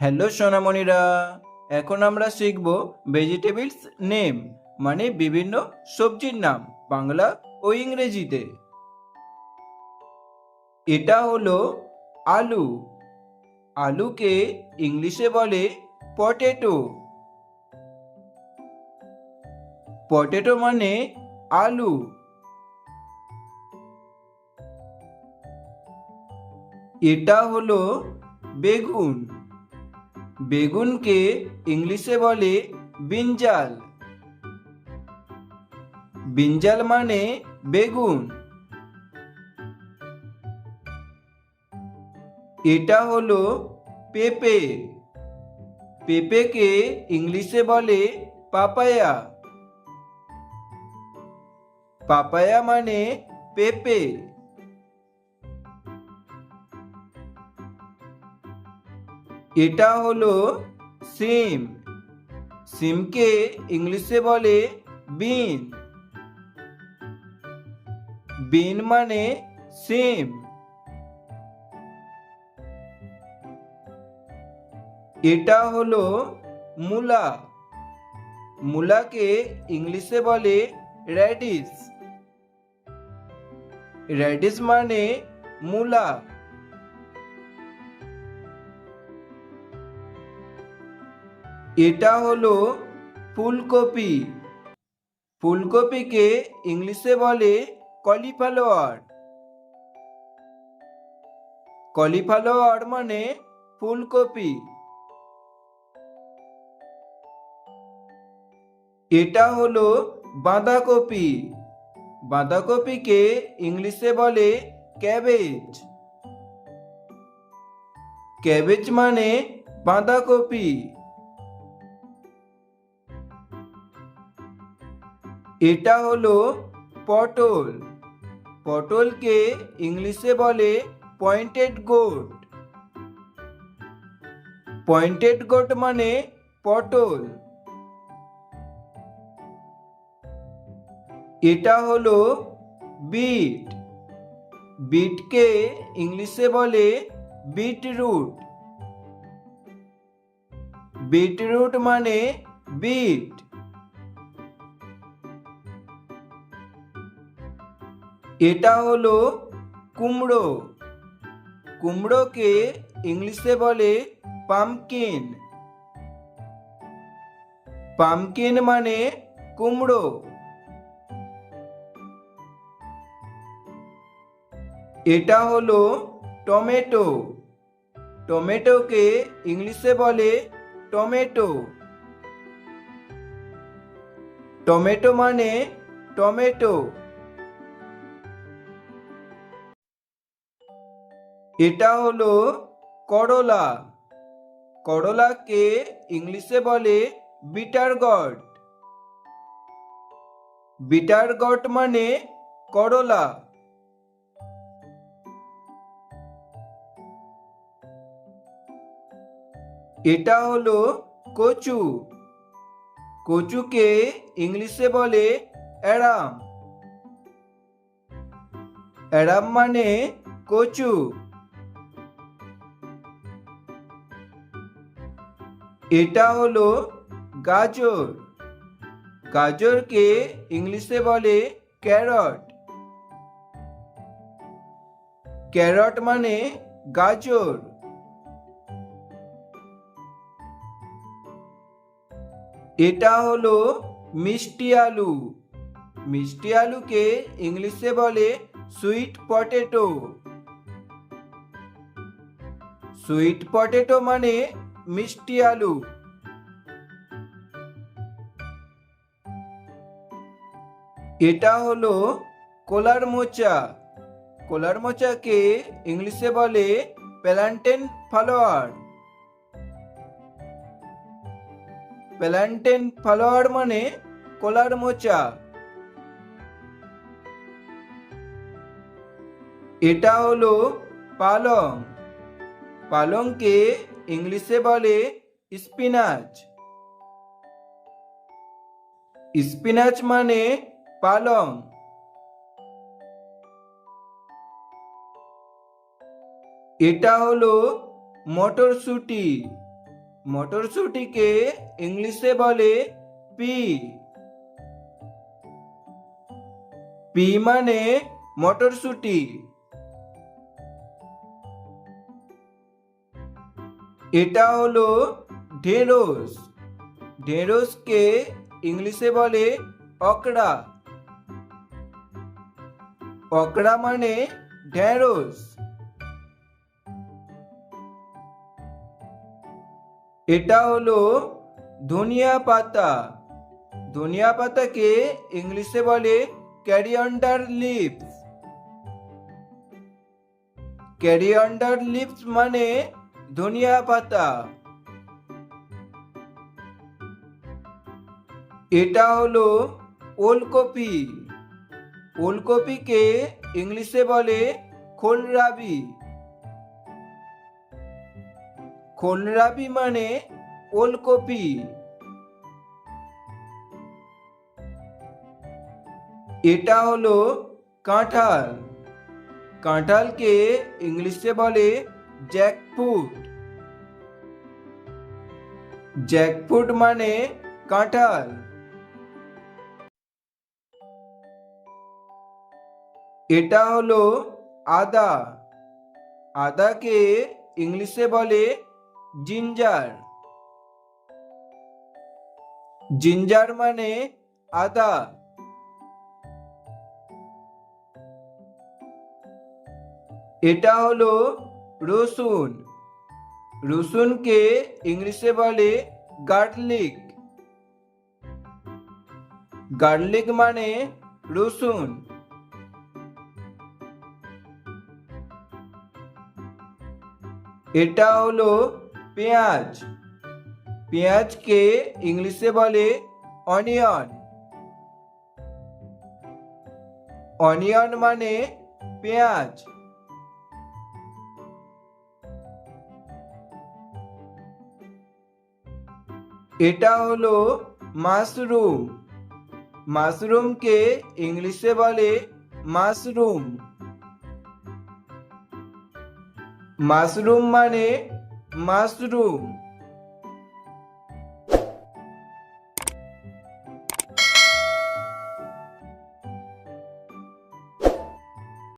Hello সোনামণিরা, এখন আমরা শিখব ভেজিটেবলস নেম মানে বিভিন্ন সবজির নাম বাংলা ও ইংরেজিতে। এটা হলো আলু। আলুকে ইংলিশে বলে পটেটো। পটেটো মানে আলু। এটা হলো বেগুন। বেগুনকে ইংলিশে বলে ব্রিঞ্জাল। ব্রিঞ্জাল মানে বেগুন। এটা হলো পেঁপে। পেঁপেকে ইংলিশে বলে পাপায়া। পাপায়া মানে পেঁপে। এটা হলো সিম। সিমকে ইংলিশে বলে বিন। বিন মানে সিম। এটা হলো মূলা। মূলাকে ইংলিশে বলে রেডিশ। রেডিশ মানে মূলা। এটা হলো ফুলকপি। ফুলকপিকে ইংলিশে বলে কলিফ্লাওয়ার। কলিফ্লাওয়ার মানে ফুলকপি। এটা হলো বাঁধাকপি। বাঁধাকপিকে ইংলিশে বলে ক্যাবেজ। ক্যাবেজ মানে বাঁধাকপি। এটা হলো পটল। পটলকে ইংলিশে বলে পয়েন্টেড গোট। পয়েন্টেড গোট মানে পটল। এটা হলো বিট। বিটকে ইংলিশে বলে বিটরুট। বিটরুট মানে বিট। এটা হলো কুমড়ো। কুমড়োকে ইংলিশে বলে পাম্পকিন। পাম্পকিন মানে কুমড়ো। এটা হলো টমেটো। টমেটোকে ইংলিশে বলে টমেটো। টমেটো মানে টমেটো। এটা হলো করলা। করলাকে ইংলিশে বলে বিটার গট। বিটার গট মানে করলা। এটা হলো কচু। কচুকে ইংলিশে বলে অ্যাডাম। অ্যাডাম মানে কচু। এটা হলো গাজর। গাজরকে ইংলিশে বলে ক্যারট। ক্যারট মানে গাজর। এটা হলো মিষ্টি আলু। মিষ্টি আলুকে ইংলিশে বলে সুইট পটেটো। সুইট পটেটো মানে মিষ্টি আলু। এটা হলো কলার মোচা। কলার মোচাকে ইংলিশে বলে প্ল্যান্টেন ফ্লাওয়ার। প্ল্যান্টেন ফ্লাওয়ার মানে কলার মোচা। এটা হলো পালং। পালংকে ইংলিশে বলে স্পিনাচ। স্পিনাচ মানে পালং। এটা হলো মটরশুঁটি। মটরশুঁটিকে ইংলিশে বলে পি। পি মানে মটরশুঁটি। এটা হলো ঢেঁড়স। ঢেঁড়সকে ইংলিশে বলে অকড়া। অকড়া মানে ঢেঁড়স। এটা হলো ধনিয়া পাতা। ধনিয়া পাতাকে ইংলিশে বলে ক্যারিয়ান্ডার লিভস। ক্যারিয়ান্ডার লিভস মানে ধনিয়া পাতা। এটা হলো ওলকপি। ওলকপিকে ইংলিশে বলে কোলরাবি। কোলরাবি মানে ওলকপি। এটা হলো কাঁঠাল। কাঁঠালকে ইংলিশে বলে জ্যাকফ্রুট। জ্যাকফ্রুট মানে কাঁঠাল। এটা হলো আদা। আদাকে ইংলিশে বলে জিঞ্জার। জিঞ্জার মানে আদা। এটা হলো রসুন। রসুনকে ইংলিশে বলে গার্লিক। গার্লিক মানে রসুন। এটা হলো পেঁয়াজ। পেঁয়াজকে ইংলিশে বলে অনিয়ন। অনিয়ন মানে পেঁয়াজ। এটা হলো মাশরুম। মাশরুমকে ইংলিশে বলে মাশরুম। মাশরুম মানে মাশরুম।